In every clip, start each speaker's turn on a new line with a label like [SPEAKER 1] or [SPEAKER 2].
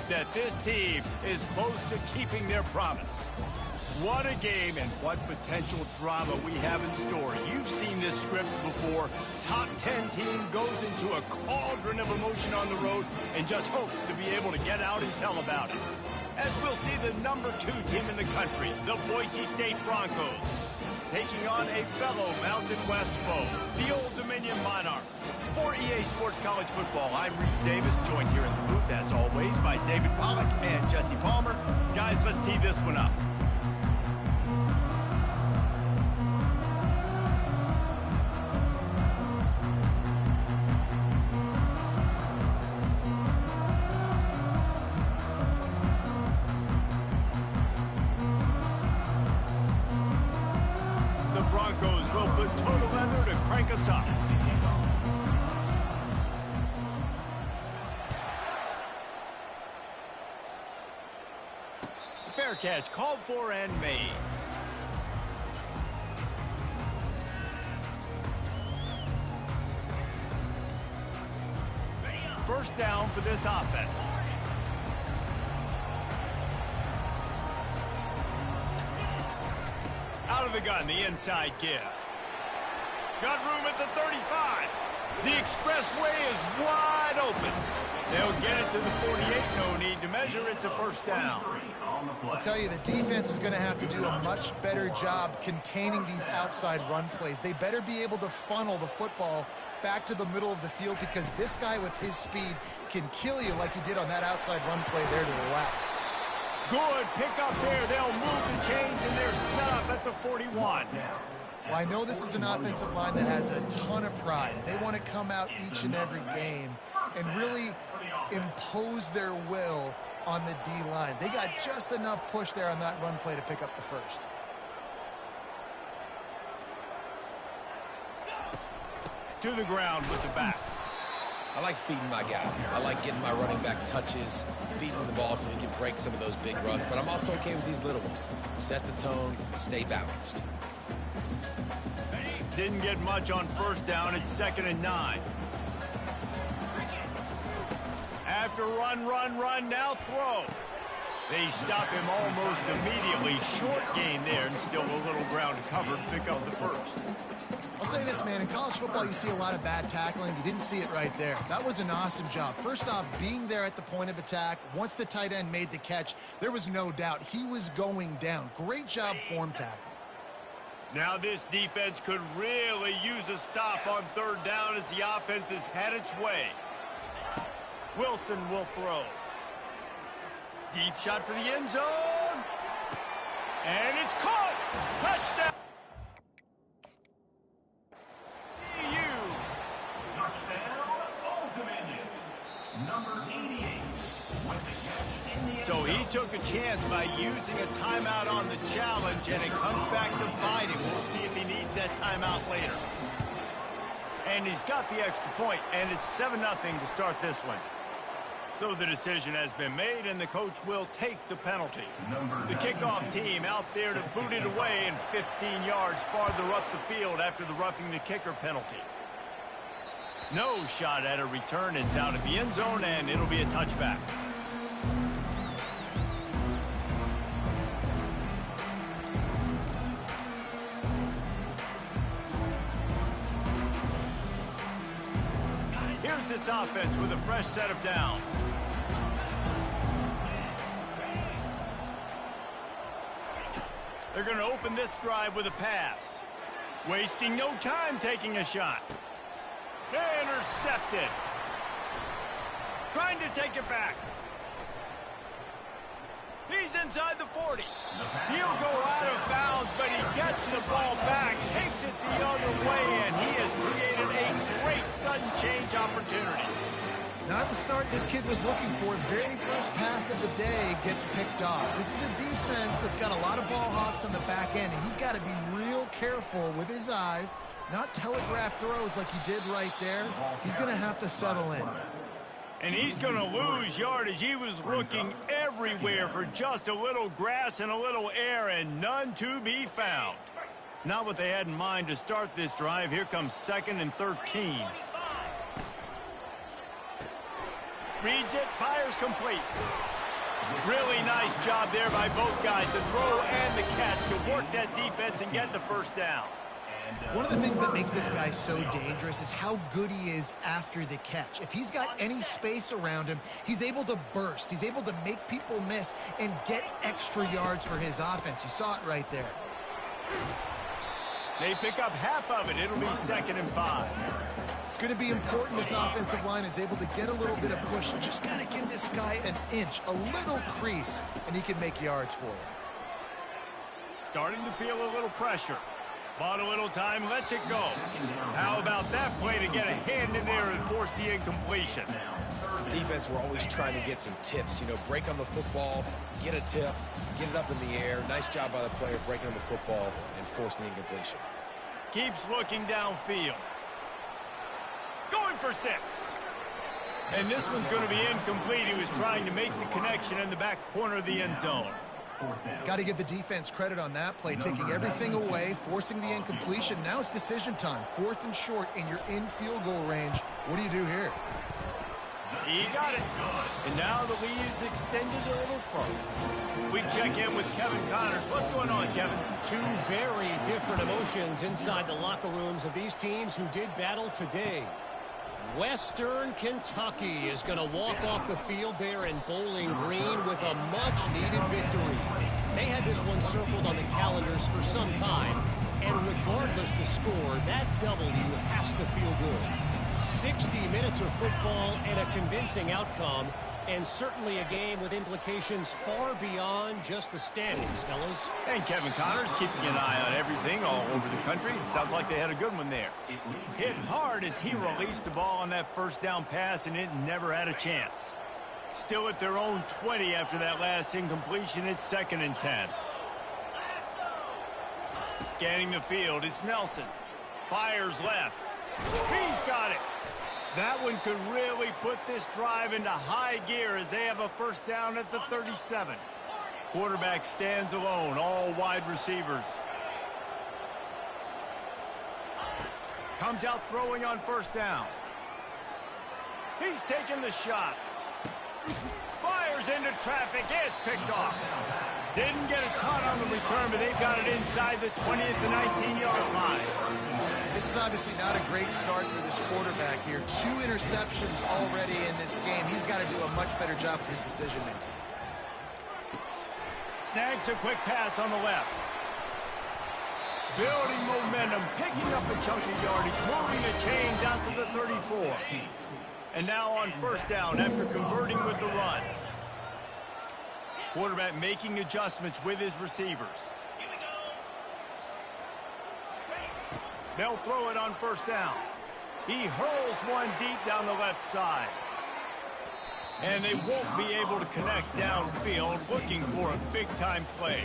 [SPEAKER 1] that this team is close to keeping their promise. What a game and what potential drama we have in store. You've seen this script before. Top 10 team goes into a cauldron of emotion on the road and just hopes to be able to get out and tell about it. As we'll see the number 2 team in the country, the Boise State Broncos, taking on a fellow Mountain West foe, the Old Dominion Monarchs. For EA Sports College Football, I'm Reese Davis, joined here in the booth, as always, by David Pollack and Jesse Palmer. Guys, let's tee this one up. The Broncos will put total leather to crank us up. Fair catch called for and made. First down for this offense. Out of the gun, the inside give. Got room at the 35. The expressway is wide open. They'll get it to the 48. No need to measure. It's a first down.
[SPEAKER 2] I'll tell you, the defense is going to have to do a much better job containing these outside run plays. They better be able to funnel the football back to the middle of the field, because this guy with his speed can kill you like he did on that outside run play there to the left.
[SPEAKER 1] Good pick up there. They'll move the chains, and they're set up at the 41.
[SPEAKER 2] Well, I know this is an offensive line that has a ton of pride. They want to come out each and every game and really impose their will on the D-line. They got just enough push there on that run play to pick up the first.
[SPEAKER 1] To the ground with the back.
[SPEAKER 3] I like feeding my guy. I like getting my running back touches, feeding him the ball so he can break some of those big runs. But I'm also okay with these little ones. Set the tone, stay balanced.
[SPEAKER 1] Didn't get much on first down. It's 2nd and 9. After run, now throw. They stop him almost immediately. Short gain there, and still a little ground covered. Pick up the first.
[SPEAKER 2] I'll say this, man. In college football, you see a lot of bad tackling. You didn't see it right there. That was an awesome job. First off, being there at the point of attack. Once the tight end made the catch, there was no doubt he was going down. Great job form tackling.
[SPEAKER 1] Now this defense could really use a stop on third down as the offense has had its way. Wilson will throw. Deep shot for the end zone. And it's caught. Touchdown. So he took a chance by using a timeout on the challenge, and it comes back to bite him. We'll see if he needs that timeout later. And he's got the extra point, and it's 7-0 to start this one. So the decision has been made, and the coach will take the penalty. The kickoff team out there to boot it away, and 15 yards farther up the field after the roughing the kicker penalty. No shot at a return. It's out of the end zone, and it'll be a touchback. Here's this offense with a fresh set of downs. They're going to open this drive with a pass. Wasting no time taking a shot. Intercepted. Trying to take it back. He's inside the 40. He'll go out of bounds, but he gets the ball back, takes it the other way, and he has created a great sudden change opportunity.
[SPEAKER 2] Not the start this kid was looking for. Very first pass of the day gets picked off. This is a defense that's got a lot of ball hawks on the back end, and he's got to be real careful with his eyes, not telegraph throws like he did right there. He's going to have to settle in.
[SPEAKER 1] And he's going to lose yardage. He was looking everywhere for just a little grass and a little air, and none to be found. Not what they had in mind to start this drive. Here comes 2nd and 13. Reads it, fires complete. Really nice job there by both guys, the throw and the catch, to work that defense and get the first down.
[SPEAKER 2] One of the things that makes this guy so dangerous is how good he is after the catch. If he's got any space around him, he's able to burst. He's able to make people miss and get extra yards for his offense. You saw it right there.
[SPEAKER 1] They pick up half of it. It'll be 2nd and 5.
[SPEAKER 2] It's going to be important this offensive line is able to get a little bit of push. You just got to give this guy an inch, a little crease, and he can make yards for you.
[SPEAKER 1] Starting to feel a little pressure. Bought a little time, lets it go. How about that play to get a hand in there and force the incompletion?
[SPEAKER 3] Defense, we're always trying to get some tips. You know, break on the football, get a tip, get it up in the air. Nice job by the player breaking on the football and forcing the incompletion.
[SPEAKER 1] Keeps looking downfield. Going for 6. And this one's going to be incomplete. He was trying to make the connection in the back corner of the end zone.
[SPEAKER 2] Got to give the defense credit on that play, taking everything away, forcing the incompletion. Now it's decision time. 4th and short, and you're in field goal range. What do you do here?
[SPEAKER 1] He got it. And now the lead is extended a little further. We check in with Kevin Connors. What's going on, Kevin?
[SPEAKER 4] Two very different emotions inside the locker rooms of these teams who did battle today. Western Kentucky is going to walk off the field there in Bowling Green with a much-needed victory. They had this one circled on the calendars for some time, and regardless the score, that W has to feel good. 60 minutes of football and a convincing outcome, and certainly a game with implications far beyond just the standings, fellas.
[SPEAKER 1] And Kevin Connors keeping an eye on everything all over the country. Sounds like they had a good one there. Hit hard as he released the ball on that first down pass, and it never had a chance. Still at their own 20 after that last incompletion. It's 2nd and 10. Scanning the field, it's Nelson. Fires left. He's got it. That one could really put this drive into high gear as they have a first down at the 37. Quarterback stands alone, all wide receivers. Comes out throwing on first down. He's taking the shot. Fires into traffic. It's picked off. Didn't get a ton on the return, but they've got it inside the 20 at the 19-yard line.
[SPEAKER 2] This is obviously not a great start for this quarterback here. 2 interceptions already in this game. He's got to do a much better job with his decision-making.
[SPEAKER 1] Snags a quick pass on the left. Building momentum, picking up a chunk of yardage, moving the chains out to the 34. And now on first down after converting with the run. Quarterback making adjustments with his receivers. They'll throw it on first down. He hurls one deep down the left side. And they won't be able to connect downfield, looking for a big-time play.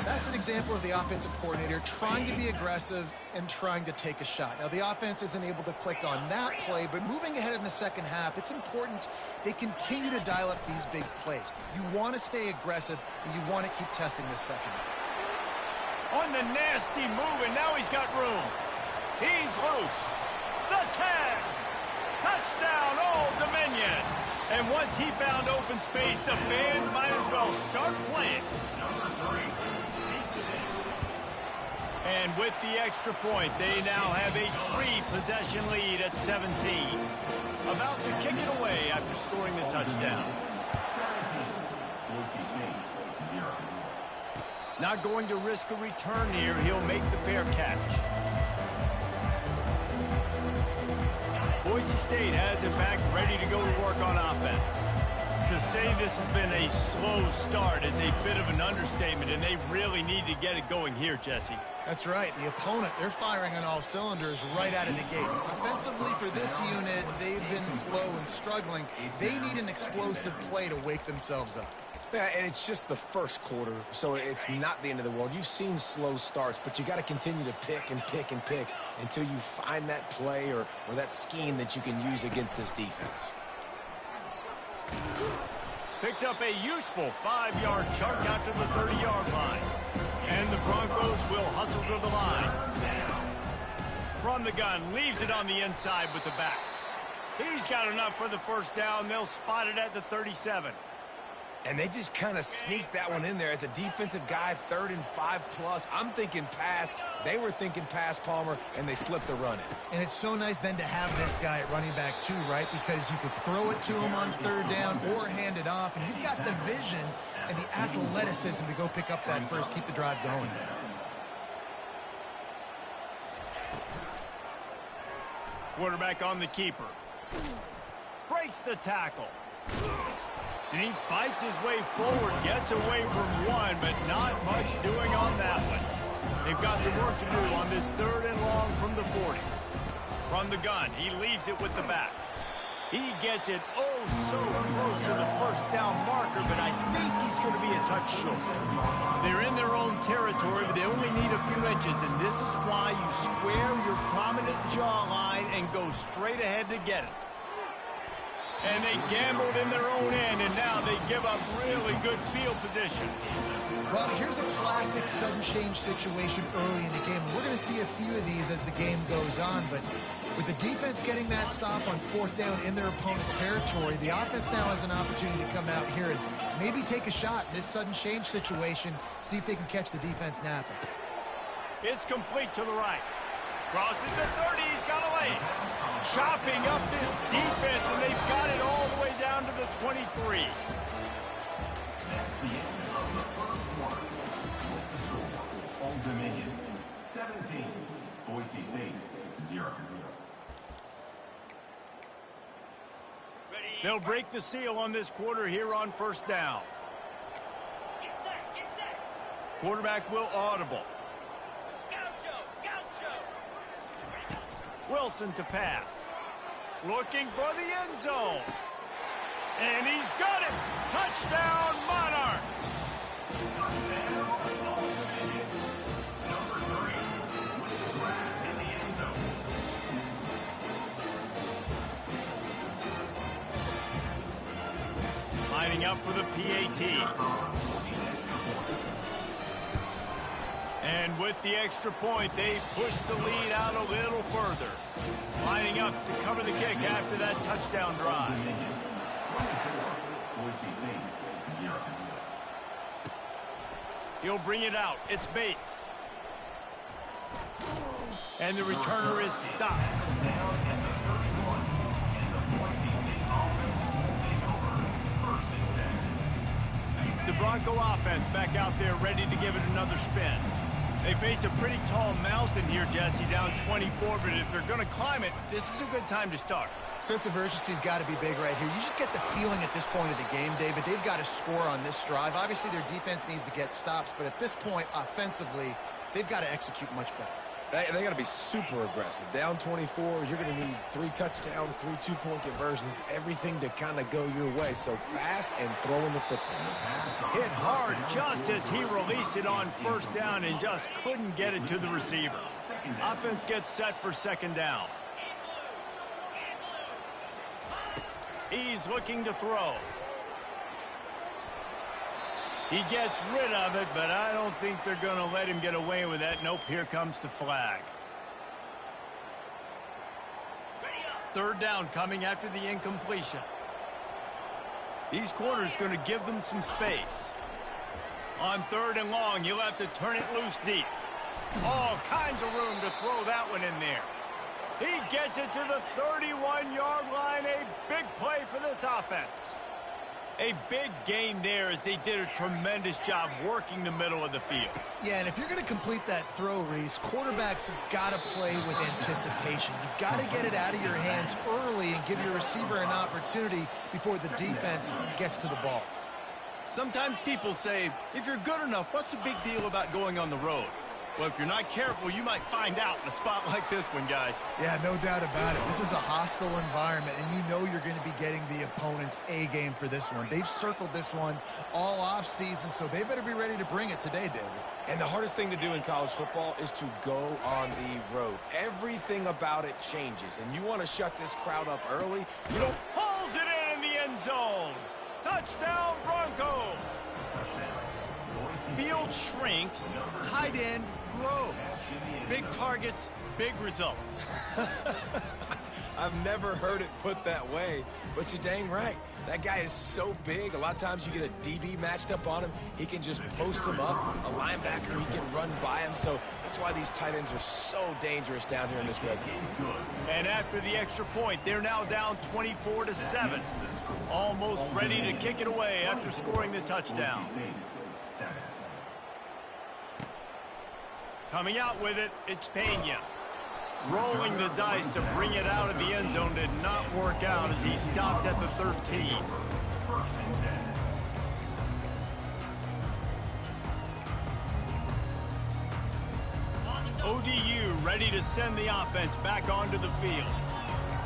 [SPEAKER 2] That's an example of the offensive coordinator trying to be aggressive and trying to take a shot. Now, the offense isn't able to click on that play, but moving ahead in the second half, it's important they continue to dial up these big plays. You want to stay aggressive, and you want to keep testing this second.
[SPEAKER 1] On the nasty move, and now he's got room. He's loose. The tag. Touchdown, Old Dominion. And once he found open space, the band might as well start playing. And with the extra point, they now have a 3-possession lead at 17. About to kick it away after scoring the touchdown. Not going to risk a return here. He'll make the fair catch. Boise State has it back, ready to go to work on offense. To say this has been a slow start is a bit of an understatement, and they really need to get it going here, Jesse.
[SPEAKER 2] That's right. The opponent, they're firing on all cylinders right out of the gate. Offensively, for this unit, they've been slow and struggling. They need an explosive play to wake themselves up.
[SPEAKER 3] Yeah, and it's just the first quarter, so it's not the end of the world. You've seen slow starts, but you got to continue to pick and pick and pick until you find that play or that scheme that you can use against this defense.
[SPEAKER 1] Picks up a useful 5-yard chunk out to the 30-yard line. And the Broncos will hustle to the line. From the gun, leaves it on the inside with the back. He's got enough for the first down. They'll spot it at the 37.
[SPEAKER 3] And they just kind of sneaked that one in there. As a defensive guy, 3rd and 5+. I'm thinking pass. They were thinking pass, Palmer, and they slipped the run in.
[SPEAKER 2] And it's so nice then to have this guy at running back too, right? Because you could throw it to him on 3rd down or hand it off. And he's got the vision and the athleticism to go pick up that first, keep the drive going.
[SPEAKER 1] Quarterback on the keeper. Breaks the tackle. And he fights his way forward, gets away from one, but not much doing on that one. They've got some work to do on this 3rd and long from the 40. From the gun, he leaves it with the back. He gets it oh so close to the 1st down marker, but I think he's going to be a touch short. They're in their own territory, but they only need a few inches, and this is why you square your prominent jawline and go straight ahead to get it. And they gambled in their own end, and now they give up really good field position.
[SPEAKER 2] Well, here's a classic sudden change situation early in the game. We're going to see a few of these as the game goes on, but with the defense getting that stop on 4th down in their opponent territory, the offense now has an opportunity to come out here and maybe take a shot in this sudden change situation, see if they can catch the defense napping.
[SPEAKER 1] It's complete to the right. Crosses the 30, he's got a lane. Chopping up this defense, and they've got it all the way down to the 23.
[SPEAKER 5] Old Dominion, 17. Boise State, 0.
[SPEAKER 1] They'll break the seal on this quarter here on 1st down.
[SPEAKER 6] Get set.
[SPEAKER 1] Quarterback will audible. Wilson to pass. Looking for the end zone. And he's got it. Touchdown, Monarchs. Lining up for the PAT. And with the extra point, they push the lead out a little further. Lining up to cover the kick after that touchdown drive. He'll bring it out. It's Bates. And the returner is stopped. The Bronco offense back out there ready to give it another spin. They face a pretty tall mountain here, Jesse, down 24, but if they're going to climb it, this is a good time to start.
[SPEAKER 2] Sense of urgency's got to be big right here. You just get the feeling at this point of the game, David, they've got to score on this drive. Obviously, their defense needs to get stops, but at this point, offensively, they've got to execute much better.
[SPEAKER 3] They got to be super aggressive. Down 24, you're going to need 3 touchdowns, 3 two-point conversions, everything to kind of go your way. So fast and throwing the football.
[SPEAKER 1] Hit hard just as he released it on 1st down and just couldn't get it to the receiver. Offense gets set for 2nd down. He's looking to throw. He gets rid of it, but I don't think they're going to let him get away with that. Nope, here comes the flag. 3rd down coming after the incompletion. These corners going to give them some space. On 3rd and long, you'll have to turn it loose deep. All kinds of room to throw that one in there. He gets it to the 31-yard line. A big play for this offense. A big gain there as they did a tremendous job working the middle of the field.
[SPEAKER 2] Yeah, and if you're going to complete that throw, Reese, quarterbacks have got to play with anticipation. You've got to get it out of your hands early and give your receiver an opportunity before the defense gets to the ball.
[SPEAKER 1] Sometimes people say, if you're good enough, what's the big deal about going on the road? Well, if you're not careful, you might find out in a spot like this one, guys.
[SPEAKER 2] Yeah, no doubt about it. This is a hostile environment, and you know you're going to be getting the opponent's A game for this one. They've circled this one all offseason, so they better be ready to bring it today, David.
[SPEAKER 3] And the hardest thing to do in college football is to go on the road. Everything about it changes, and you want to shut this crowd up early. You don't...
[SPEAKER 1] Pulls it in the end zone. Touchdown, Broncos. Field shrinks, tight end grows. Big targets, big results.
[SPEAKER 3] I've never heard it put that way, but you're dang right. That guy is so big. A lot of times you get a DB matched up on him. He can just post him up. A linebacker, he can run by him. So that's why these tight ends are so dangerous down here in this red zone.
[SPEAKER 1] And after the extra point, they're now down 24-7. Almost ready to kick it away after scoring the touchdown. Coming out with it, it's Pena. Rolling the dice to bring it out of the end zone did not work out as he stopped at the 13. ODU ready to send the offense back onto the field.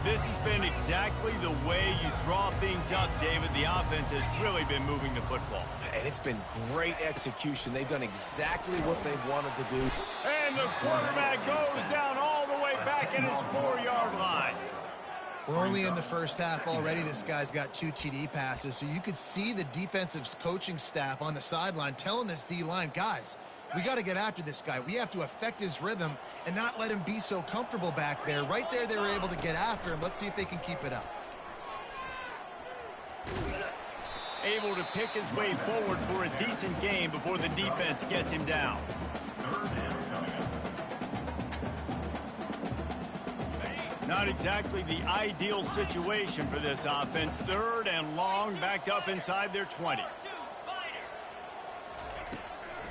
[SPEAKER 1] This has been exactly the way you draw things up, David. The offense has really been moving the football.
[SPEAKER 3] And it's been great execution. They've done exactly what they've wanted to do.
[SPEAKER 1] And the quarterback goes down all the way back at his 4-yard line.
[SPEAKER 2] We're only in the first half already. This guy's got 2 TD passes, so you could see the defensive coaching staff on the sideline telling this D-line, guys, we got to get after this guy. We have to affect his rhythm and not let him be so comfortable back there. Right there, they were able to get after him. Let's see if they can keep it up.
[SPEAKER 1] Able to pick his way forward for a decent game before the defense gets him down. Not exactly the ideal situation for this offense. 3rd and long, backed up inside their 20.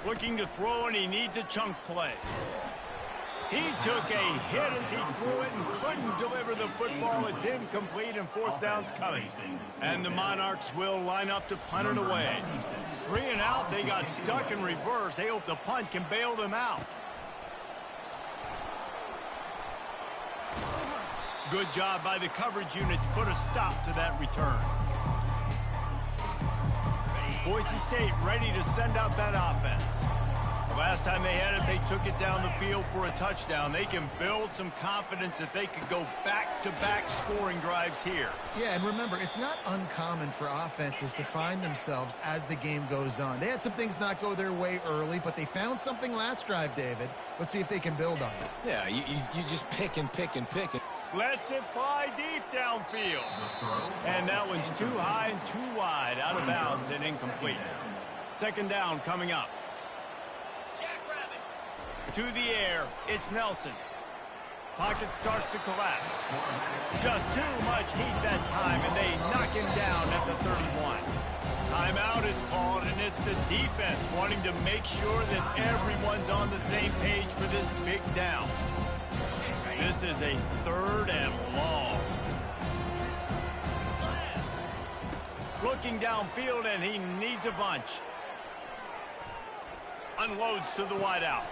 [SPEAKER 1] Looking to throw, and he needs a chunk play. He took a hit as he threw it and couldn't deliver the football. It's incomplete, and 4th down's coming. And the Monarchs will line up to punt it away. 3 and out, they got stuck in reverse. They hope the punt can bail them out. Good job by the coverage unit to put a stop to that return. Boise State ready to send out that offense. The last time they had it, they took it down the field for a touchdown. They can build some confidence that they could go back-to-back scoring drives here.
[SPEAKER 2] Yeah, and remember, it's not uncommon for offenses to find themselves as the game goes on. They had some things not go their way early, but they found something last drive, David. Let's see if they can build on it.
[SPEAKER 3] Yeah, you just pick and pick and pick.
[SPEAKER 1] Lets it fly deep downfield. And that one's too high and too wide, out of bounds and incomplete. 2nd down coming up. To the air, it's Nelson. Pocket starts to collapse. Just too much heat that time, and they knock him down at the 31. Timeout is called, and it's the defense wanting to make sure that everyone's on the same page for this big down. This is a 3rd and long. Looking downfield, and he needs a bunch. Unloads to the wideout.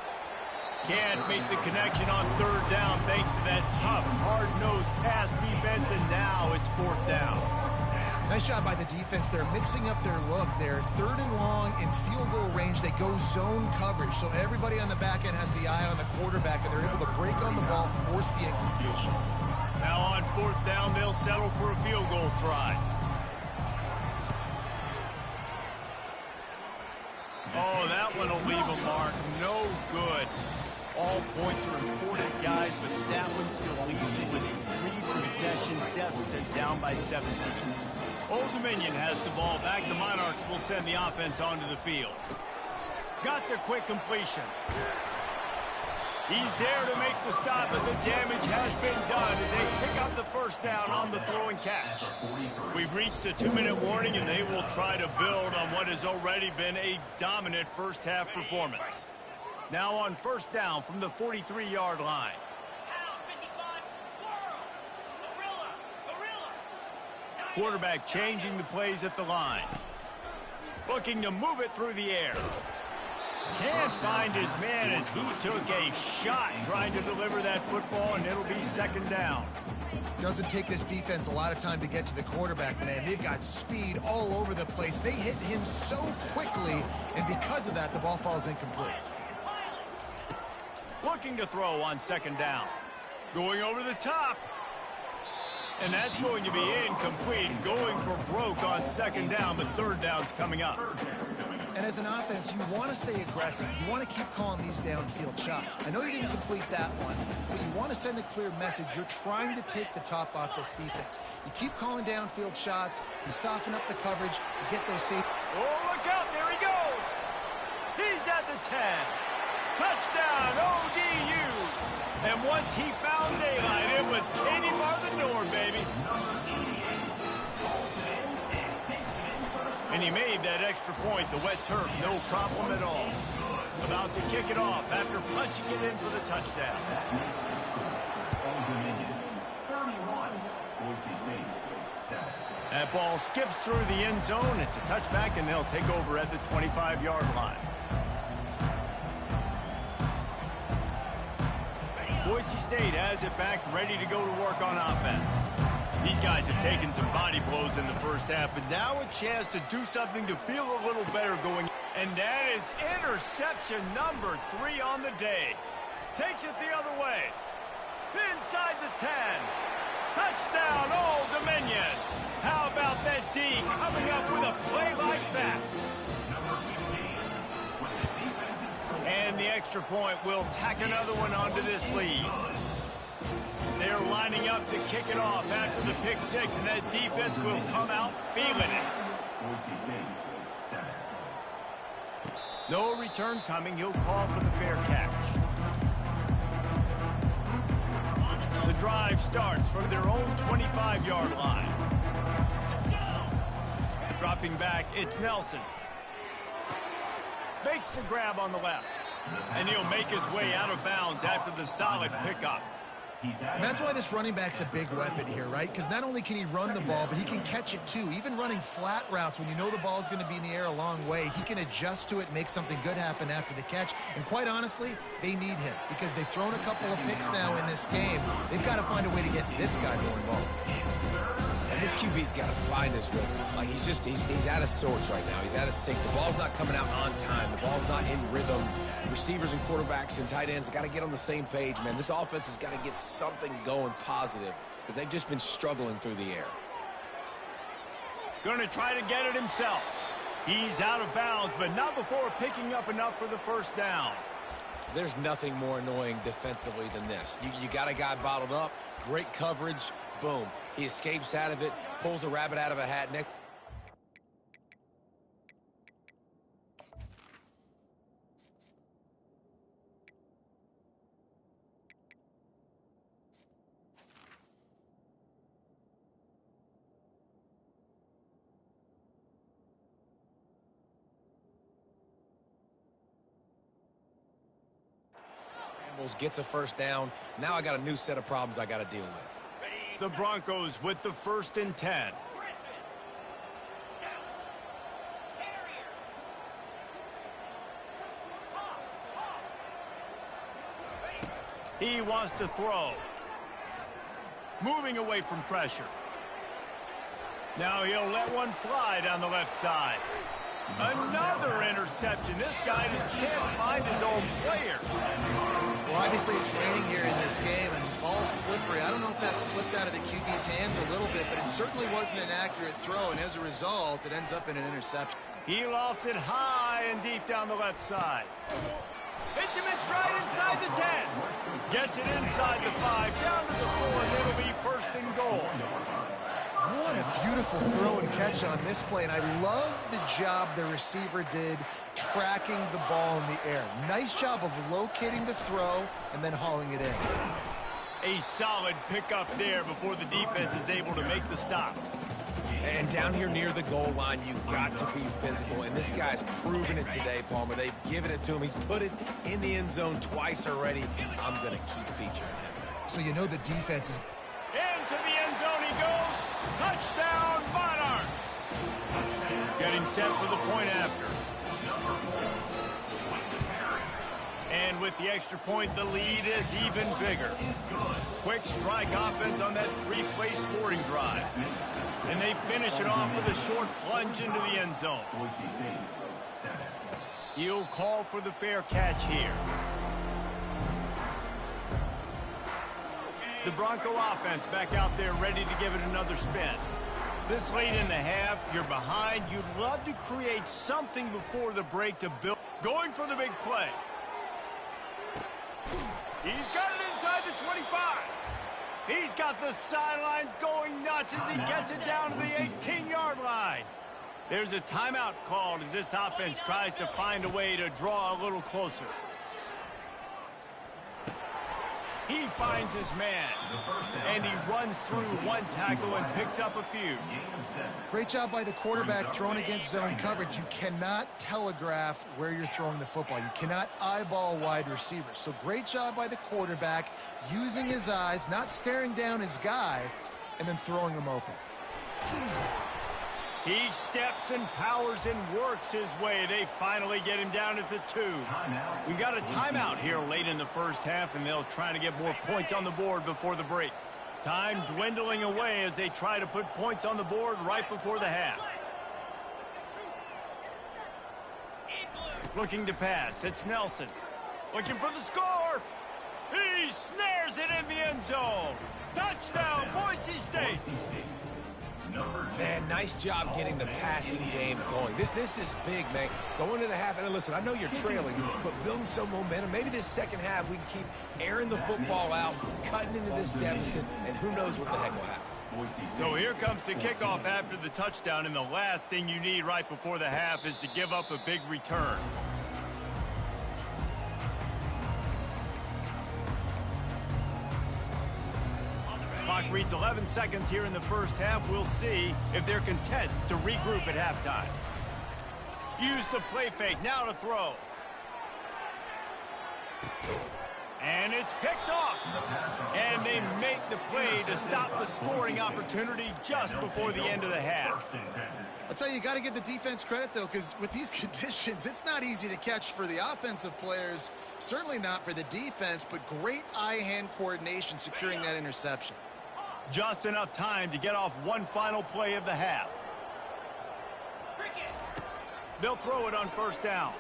[SPEAKER 1] Can't make the connection on 3rd down thanks to that tough, hard-nosed pass defense, and now it's 4th down.
[SPEAKER 2] Nice job by the defense. They're mixing up their look. They're 3rd and long in field goal range. They go zone coverage, so everybody on the back end has the eye on the quarterback, and they're able to break on the ball, force the incompletion.
[SPEAKER 1] Now on 4th down, they'll settle for a field goal try. Oh, that one will leave a mark. No good. All points are important, guys, but that one still leaves you with a 3-possession deficit down by 17. Old Dominion has the ball back. The Monarchs will send the offense onto the field. Got the quick completion. He's there to make the stop, but the damage has been done as they pick up the 1st down on the throw and catch. We've reached a 2-minute warning, and they will try to build on what has already been a dominant first-half performance. Now on 1st down from the 43-yard line. Quarterback changing the plays at the line. Looking to move it through the air. Can't find his man as he took a shot trying to deliver that football, and it'll be 2nd down.
[SPEAKER 2] Doesn't take this defense a lot of time to get to the quarterback, man. They've got speed all over the place. They hit him so quickly, and because of that, the ball falls incomplete.
[SPEAKER 1] Looking to throw on 2nd down. Going over the top. And that's going to be incomplete. Going for broke on 2nd down, but 3rd down's coming up.
[SPEAKER 2] And as an offense, you want to stay aggressive. You want to keep calling these downfield shots. I know you didn't complete that one, but you want to send a clear message. You're trying to take the top off this defense. You keep calling downfield shots. You soften up the coverage. You get those safe.
[SPEAKER 1] Oh, look out. There he goes. He's at the 10. Touchdown, ODU. And once he found daylight, it was Katie bar the door, baby. And he made that extra point, the wet turf, no problem at all. About to kick it off after punching it in for the touchdown.
[SPEAKER 5] Old Dominion, 31. Boise State, 7.
[SPEAKER 1] That ball skips through the end zone. It's a touchback, and they'll take over at the 25-yard line. Boise State has it back, ready to go to work on offense. These guys have taken some body blows in the first half, but now a chance to do something to feel a little better going. And that is interception number 3 on the day. Takes it the other way. Inside the 10. Touchdown, Old Dominion. How about that D coming up with a play like that? And the extra point will tack another one onto this lead. They're lining up to kick it off after the pick 6, and that defense will come out feeling it.
[SPEAKER 5] Boise State, 7.
[SPEAKER 1] No return coming. He'll call for the fair catch. The drive starts from their own 25-yard line. Dropping back, it's Nelson. Makes the grab on the left. And he'll make his way out of bounds after the solid pickup.
[SPEAKER 2] And that's why this running back's a big weapon here, right? Because not only can he run the ball, but he can catch it too. Even running flat routes when you know the ball's going to be in the air a long way, he can adjust to it, make something good happen after the catch. And quite honestly, they need him because they've thrown a couple of picks now in this game. They've got to find a way to get this guy more involved.
[SPEAKER 3] And this QB's got to find his rhythm. Like he's out of sorts right now. He's out of sync. The ball's not coming out on time. The ball's not in rhythm. Receivers and quarterbacks and tight ends, they got to get on the same page, man. This offense has got to get something going positive because they've just been struggling through the air.
[SPEAKER 1] Going to try to get it himself. He's out of bounds, but not before picking up enough for the first down.
[SPEAKER 3] There's nothing more annoying defensively than this. You got a guy bottled up, great coverage, boom. He escapes out of it, pulls a rabbit out of a hat. Next. Gets a first down. Now I got a new set of problems I got to deal with.
[SPEAKER 1] The Broncos with the 1st and 10. He wants to throw. Moving away from pressure. Now he'll let one fly down the left side. Another interception. This guy just can't find his own players.
[SPEAKER 2] Well, obviously it's raining here in this game, and the ball's slippery. I don't know if that slipped out of the QB's hands a little bit, but it certainly wasn't an accurate throw, and as a result, it ends up in an interception.
[SPEAKER 1] He lofts it high and deep down the left side. Hits him in stride inside the 10. Gets it inside the 5, down to the 4, and it'll be 1st and goal.
[SPEAKER 2] What a beautiful throw and catch on this play, and I love the job the receiver did tracking the ball in the air. Nice job of locating the throw and then hauling it in.
[SPEAKER 1] A solid pickup there before the defense is able to make the stop.
[SPEAKER 3] And down here near the goal line, you've got to be physical. And this guy's proven it today, Palmer. They've given it to him. He's put it in the end zone twice already. I'm going to keep featuring him.
[SPEAKER 2] So you know the defense is...
[SPEAKER 1] Into the end zone he goes. Touchdown, Monarchs. Getting set for the point after. And with the extra point, the lead is even bigger. Quick strike offense on that 3-play scoring drive. And they finish it off with a short plunge into the end zone. He'll call for the fair catch here. The Bronco offense back out there ready to give it another spin. This late in the half, you're behind. You'd love to create something before the break to build. Going for the big play. He's got it inside the 25. He's got the sidelines going nuts as he gets it down to the 18-yard line. There's a timeout called as this offense tries to find a way to draw a little closer. He finds his man, and he runs through one tackle and picks up a few.
[SPEAKER 2] Great job by the quarterback throwing against zone coverage. You cannot telegraph where you're throwing the football. You cannot eyeball wide receivers. So great job by the quarterback using his eyes, not staring down his guy, and then throwing him open.
[SPEAKER 1] He steps and powers and works his way. They finally get him down at the 2. We got a timeout here late in the first half, and they'll try to get more points on the board before the break. Time dwindling away as they try to put points on the board right before the half. Looking to pass. It's Nelson. Looking for the score. He snares it in the end zone. Touchdown, Boise State.
[SPEAKER 3] Man, nice job getting the passing game going. This is big, man. Going to the half, and listen, I know you're trailing, but building some momentum. Maybe this second half we can keep airing the football out, cutting into this deficit, and who knows what the heck will happen.
[SPEAKER 1] So here comes the kickoff after the touchdown, and the last thing you need right before the half is to give up a big return. Clock reads 11 seconds here in the first half. We'll see if they're content to regroup at halftime. Use the play fake now to throw. And it's picked off. And they make the play to stop the scoring opportunity just before the end of the half.
[SPEAKER 2] I'll tell you, you got to give the defense credit, though, because with these conditions, it's not easy to catch for the offensive players. Certainly not for the defense, but great eye-hand coordination securing that interception.
[SPEAKER 1] Just enough time to get off one final play of the half. They'll throw it on first down.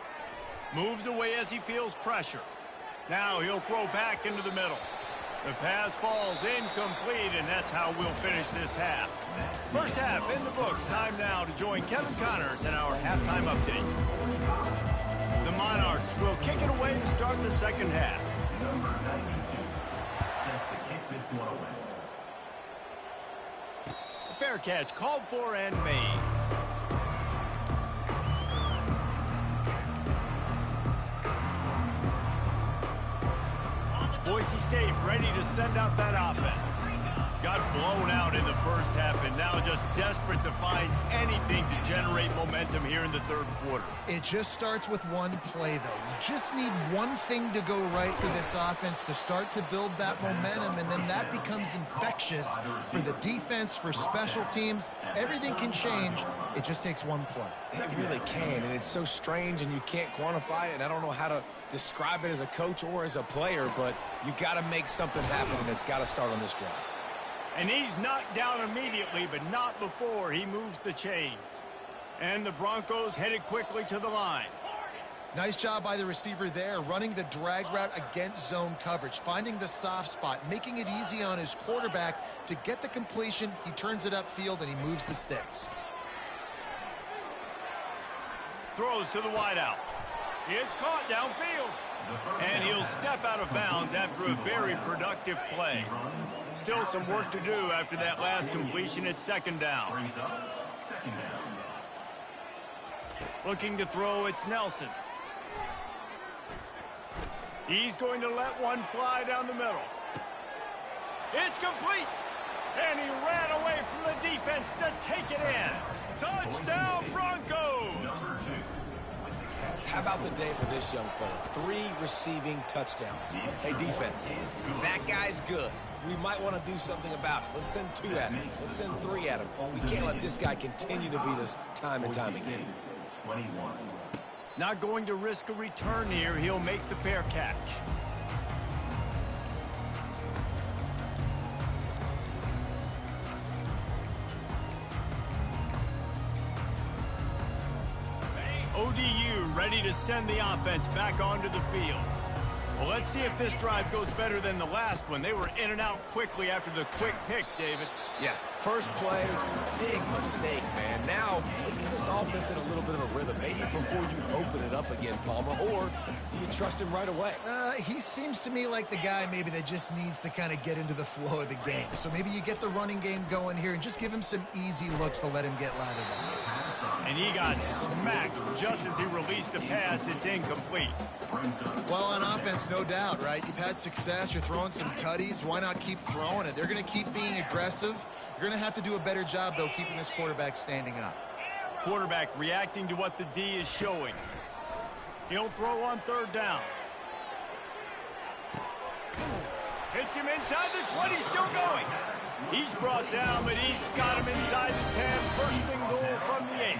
[SPEAKER 1] Moves away as he feels pressure. Now he'll throw back into the middle. The pass falls incomplete, and that's how we'll finish this half. First half in the books. Time now to join Kevin Connors in our halftime update. The Monarchs will kick it away to start the second half.
[SPEAKER 5] Number 92, set to kick this one away.
[SPEAKER 1] Fair catch called for and made. Boise State ready to send out that offense. Got blown out in the first half and now just desperate to find anything to generate momentum here in the third quarter.
[SPEAKER 2] It just starts with one play, though. You just need one thing to go right for this offense to start to build that momentum, and then that becomes infectious for the defense, for special teams. Everything can change. It just takes one play.
[SPEAKER 3] It really can, and it's so strange, and you can't quantify it, and I don't know how to describe it as a coach or as a player, but you got to make something happen, and it's got to start on this drive.
[SPEAKER 1] And he's knocked down immediately, but not before he moves the chains. And the Broncos headed quickly to the line.
[SPEAKER 2] Nice job by the receiver there, running the drag route against zone coverage, finding the soft spot, making it easy on his quarterback to get the completion. He turns it upfield, and he moves the sticks.
[SPEAKER 1] Throws to the wideout. It's caught downfield. And he'll step out of bounds after a very productive play. Still some work to do after that last completion at second down. Looking to throw, it's Nelson. He's going to let one fly down the middle. It's complete. And he ran away from the defense to take it in. Touchdown, Broncos!
[SPEAKER 3] How about the day for this young fella? 3 receiving touchdowns. Hey, defense, that guy's good. We might want to do something about it. Let's send 2 at him. Let's send 3 at him. We can't let this guy continue to beat us time and time again.
[SPEAKER 5] 21.
[SPEAKER 1] Not going to risk a return here. He'll make the fair catch. ODU ready to send the offense back onto the field. Well, let's see if this drive goes better than the last one. They were in and out quickly after the quick pick, David.
[SPEAKER 3] Yeah, first play, big mistake, man. Now, let's get this offense in a little bit of a rhythm. Maybe before you open it up again, Palmer, or do you trust him right away?
[SPEAKER 2] He seems to me like the guy maybe that just needs to kind of get into the flow of the game. So maybe you get the running game going here and just give him some easy looks to let him get lathered up.
[SPEAKER 1] And he got smacked just as he released the pass. It's incomplete.
[SPEAKER 2] Well, on offense, no doubt, right? You've had success. You're throwing some tutties. Why not keep throwing it? They're going to keep being aggressive. You're going to have to do a better job, though, keeping this quarterback standing up.
[SPEAKER 1] Quarterback reacting to what the D is showing. He'll throw on third down. Hits him inside the 20, still going. He's brought down, but he's got him inside the 10. First and goal from the 8.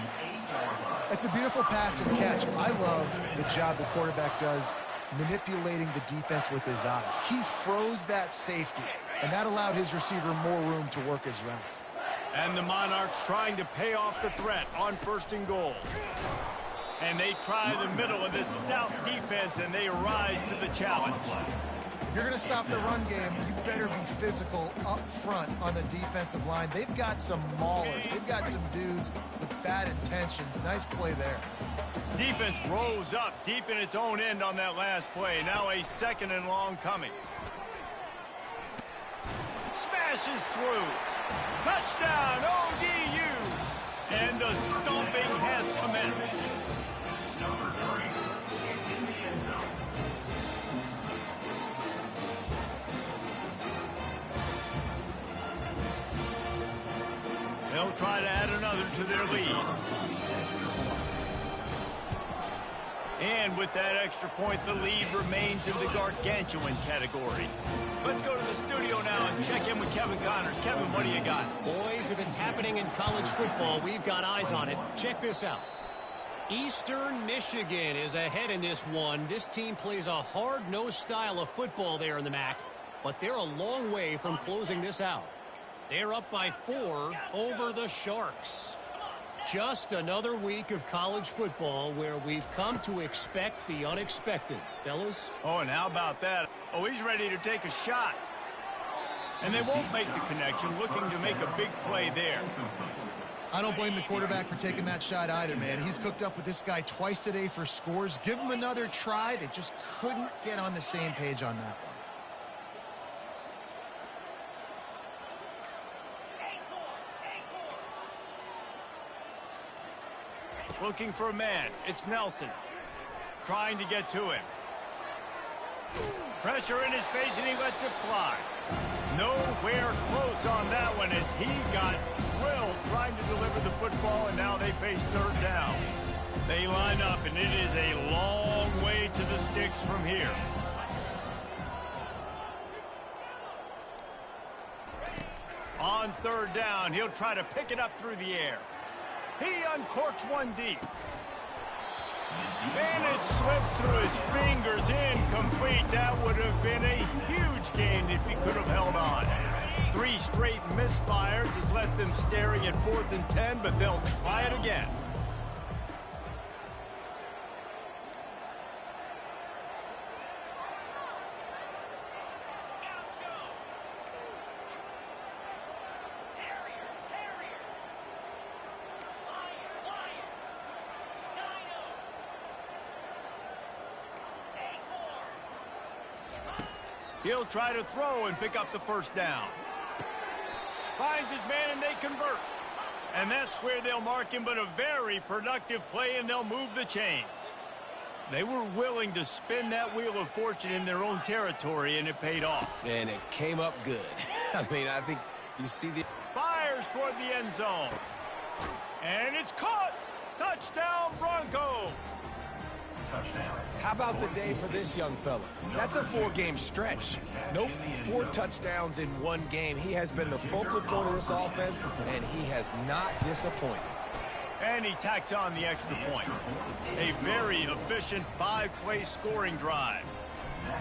[SPEAKER 2] That's a beautiful pass and catch. I love the job the quarterback does manipulating the defense with his eyes. He froze that safety, and that allowed his receiver more room to work his route.
[SPEAKER 1] And the Monarchs trying to pay off the threat on first and goal. And they try the middle of this stout defense, and they rise to the challenge.
[SPEAKER 2] If you're going to stop the run game, you better be physical up front on the defensive line. They've got some maulers. They've got some dudes with bad intentions. Nice play there.
[SPEAKER 1] Defense rose up deep in its own end on that last play. Now a second and long coming. Smashes through. Touchdown, ODU. And the stomping has commenced.
[SPEAKER 5] Number 3 is in the end zone.
[SPEAKER 1] They'll try to add another to their lead. And with that extra point, the lead remains in the gargantuan category. Let's go to the studio now and check in with Kevin Connors. Kevin, what do you got?
[SPEAKER 4] Boys, if it's happening in college football, we've got eyes on it. Check this out. Eastern Michigan is ahead in this one. This team plays a hard-nosed style of football there in the MAC, but they're a long way from closing this out. They're up by 4 over the Sharks. Just another week of college football where we've come to expect the unexpected, fellas.
[SPEAKER 1] Oh, and how about that? Oh, he's ready to take a shot. And they won't make the connection, looking to make a big play there.
[SPEAKER 2] I don't blame the quarterback for taking that shot either, man. He's cooked up with this guy twice today for scores. Give him another try. They just couldn't get on the same page on that one.
[SPEAKER 1] Looking for a man. It's Nelson. Trying to get to him. Pressure in his face, and he lets it fly. Nowhere close on that one as he got drilled trying to deliver the football, and now they face third down. They line up, and it is a long way to the sticks from here. On third down, he'll try to pick it up through the air. He uncorks one deep. And it slips through his fingers, incomplete. That would have been a huge gain if he could have held on. 3 straight misfires has left them staring at 4th and 10, but they'll try it again. He'll try to throw and pick up the first down. Finds his man and they convert. And that's where they'll mark him, but a very productive play, and they'll move the chains. They were willing to spin that wheel of fortune in their own territory, and it paid off.
[SPEAKER 3] And it came up good. I mean, I think you see the...
[SPEAKER 1] Fires toward the end zone. And it's caught. Touchdown, Broncos.
[SPEAKER 5] Touchdown.
[SPEAKER 3] How about the day for this young fella? That's a 4-game stretch. Nope, 4 touchdowns in 1 game. He has been the focal point of this offense, and he has not disappointed.
[SPEAKER 1] And he tacks on the extra point. A very efficient 5-play scoring drive.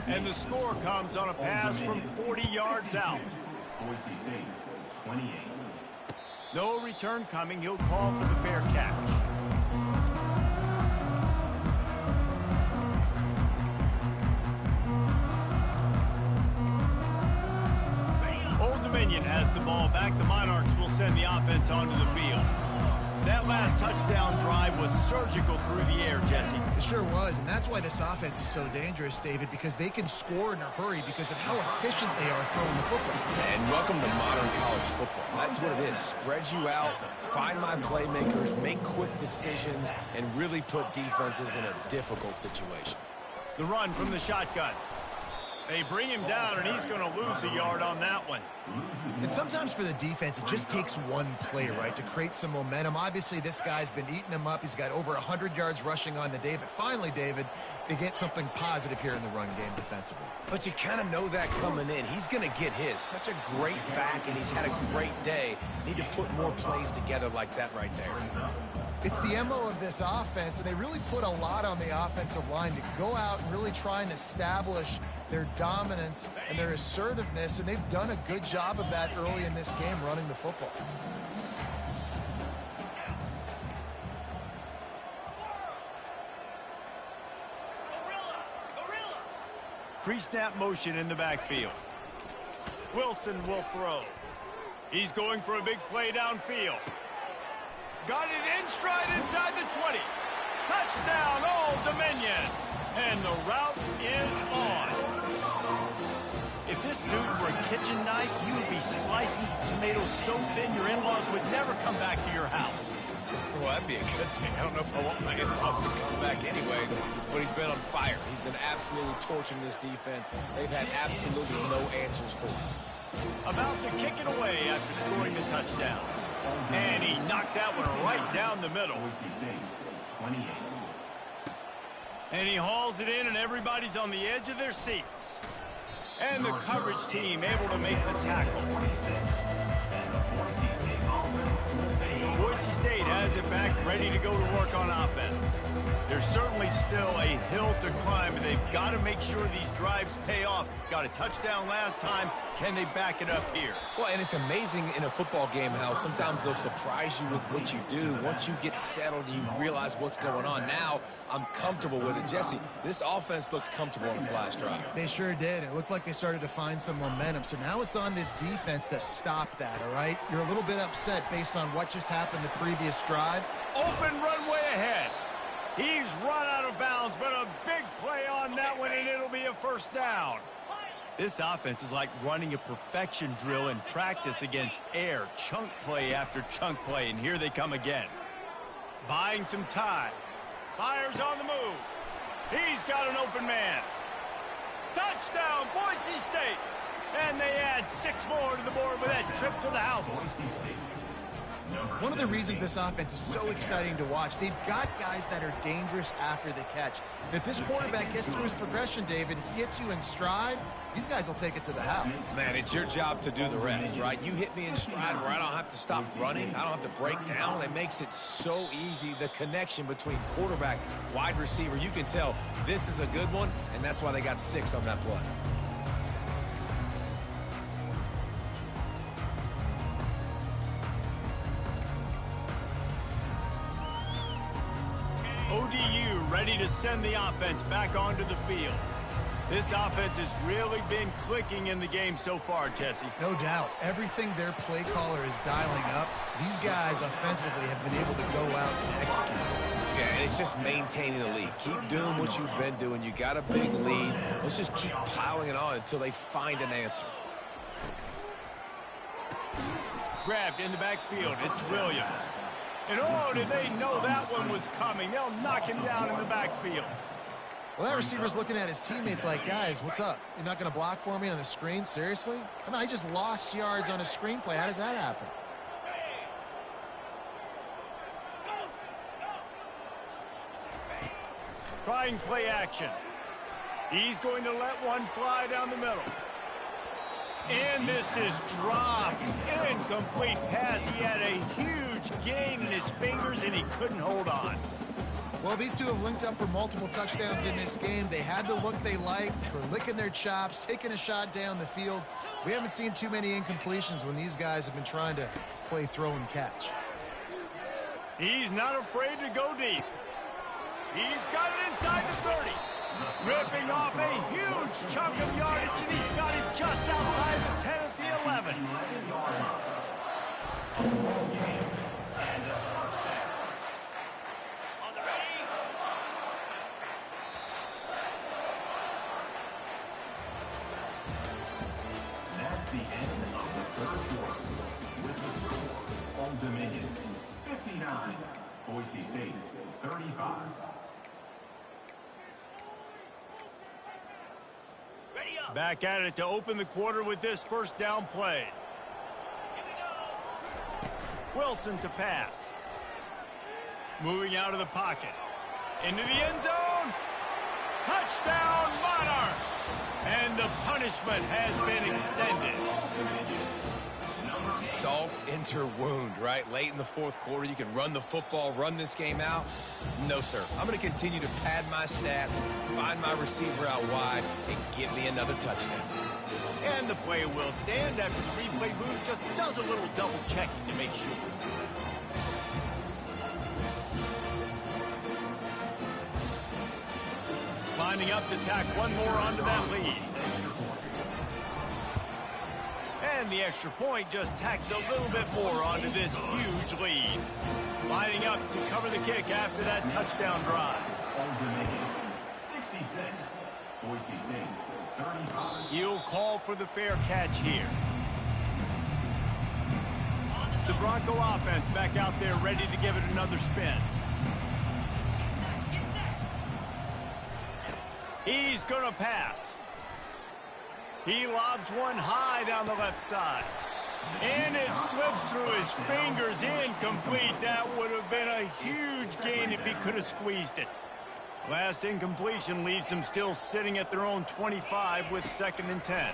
[SPEAKER 1] And the score comes on a pass from 40 yards out.
[SPEAKER 5] Boise State, 28.
[SPEAKER 1] No return coming. He'll call for the fair catch. Old Dominion has the ball back. The Monarchs will send the offense onto the field. That last touchdown drive was surgical through the air, Jesse.
[SPEAKER 2] It sure was, and that's why this offense is so dangerous, David, because they can score in a hurry because of how efficient they are throwing the football.
[SPEAKER 3] And welcome to modern college football. That's what it is. Spread you out, find my playmakers, make quick decisions, and really put defenses in a difficult situation.
[SPEAKER 1] The run from the shotgun. They bring him down, and he's going to lose a yard on that one.
[SPEAKER 2] And sometimes for the defense, it just takes one play, right, to create some momentum. Obviously, this guy's been eating him up. He's got over 100 yards rushing on the day. But finally, David, they get something positive here in the run game defensively.
[SPEAKER 3] But you kind of know that coming in. He's going to get his. Such a great back, and he's had a great day. Need to put more plays together like that right there.
[SPEAKER 2] It's the MO of this offense, and they really put a lot on the offensive line to go out and really try and establish their dominance and their assertiveness, and they've done a good job of that early in this game running the football.
[SPEAKER 1] Pre-snap motion in the backfield. Wilson will throw. He's going for a big play downfield. Got it in stride inside the 20. Touchdown, Old Dominion. And the route is on. If this dude were a kitchen knife, you would be slicing tomatoes so thin your in-laws would never come back to your house.
[SPEAKER 3] Well, that'd be a good thing. I don't know if I want my in-laws to come back anyways, but he's been on fire. He's been absolutely torching this defense. They've had absolutely no answers for him.
[SPEAKER 1] About to kick it away after scoring the touchdown. And he knocked that one right down the middle. And he hauls it in, and everybody's on the edge of their seats. And the coverage team able to make the tackle. Boise State has it back, ready to go to work on offense. There's certainly still a hill to climb, and they've got to make sure these drives pay off. Got a touchdown last time. Can they back it up here?
[SPEAKER 3] Well, and it's amazing in a football game how sometimes they'll surprise you with what you do. Once you get settled and you realize what's going on, now I'm comfortable with it. Jesse, this offense looked comfortable on its last drive.
[SPEAKER 2] They sure did. It looked like they started to find some momentum. So now it's on this defense to stop that, all right? You're a little bit upset based on what just happened the previous drive.
[SPEAKER 1] Open runway ahead. He's run out of bounds, but a big play on that one, and it'll be a first down. This offense is like running a perfection drill in practice against air. Chunk play after chunk play, and here they come again. Buying some time. Myers on the move. He's got an open man. Touchdown, Boise State. And they add 6 more to the board with that trip to the house.
[SPEAKER 2] One of the reasons this offense is so exciting to watch, they've got guys that are dangerous after the catch. And if this quarterback gets through his progression, David, gets you in stride, these guys will take it to the house.
[SPEAKER 3] Man, it's your job to do the rest, right? You hit me in stride where I don't have to stop running. I don't have to break down. It makes it so easy, the connection between quarterback, wide receiver. You can tell this is a good one, and that's why they got 6 on that play.
[SPEAKER 1] ODU ready to send the offense back onto the field. This offense has really been clicking in the game so far, Jesse.
[SPEAKER 2] No doubt. Everything their play caller is dialing up, these guys offensively have been able to go out and execute.
[SPEAKER 3] Yeah, and it's just maintaining the lead. Keep doing what you've been doing. You got a big lead. Let's just keep piling it on until they find an answer.
[SPEAKER 1] Grabbed in the backfield. It's Williams. And oh, did they know that one was coming. They'll knock him down in the backfield.
[SPEAKER 2] Well, that receiver's looking at his teammates like, guys, what's up? You're not going to block for me on the screen? Seriously? I mean, I just lost yards on a screenplay. How does that happen?
[SPEAKER 1] Trying play action. He's going to let one fly down the middle. And this is dropped. Incomplete pass. He had a huge gain in his fingers, and he couldn't hold on.
[SPEAKER 2] Well, these two have linked up for multiple touchdowns in this game. They had the look they liked. They were licking their chops, taking a shot down the field. We haven't seen too many incompletions when these guys have been trying to play throw and catch.
[SPEAKER 1] He's not afraid to go deep. He's got it inside the 30. Ripping off a huge chunk of yardage, and he's got it just outside the 10 at the 11.
[SPEAKER 5] 11-yard line. A ball game and a first down.
[SPEAKER 6] On the ready.
[SPEAKER 5] That's the end of the third quarter. With the score, Old Dominion 59, Boise State 35.
[SPEAKER 6] Ready up.
[SPEAKER 1] Back at it to open the quarter with this first down play.
[SPEAKER 6] Here we go.
[SPEAKER 1] Wilson to pass. Moving out of the pocket. Into the end zone. Touchdown, Monarchs! And the punishment has been extended.
[SPEAKER 3] Salt into her wound, right? Late in the fourth quarter, you can run the football, run this game out. No, sir. I'm going to continue to pad my stats, find my receiver out wide, and give me another touchdown.
[SPEAKER 1] And the play will stand after the replay booth just does a little double checking to make sure. Lining up to tack one more onto that lead. And the extra point just tacks a little bit more onto this huge lead. Lining up to cover the kick after that touchdown drive.
[SPEAKER 5] Old Dominion 66, Boise State 35.
[SPEAKER 1] He'll call for the fair catch here. The Bronco offense back out there ready to give it another spin.
[SPEAKER 6] Get set.
[SPEAKER 1] He's going to pass. He lobs one high down the left side. And it slips through his fingers, incomplete. That would have been a huge gain if he could have squeezed it. Last incompletion leaves them still sitting at their own 25 with 2nd and 10.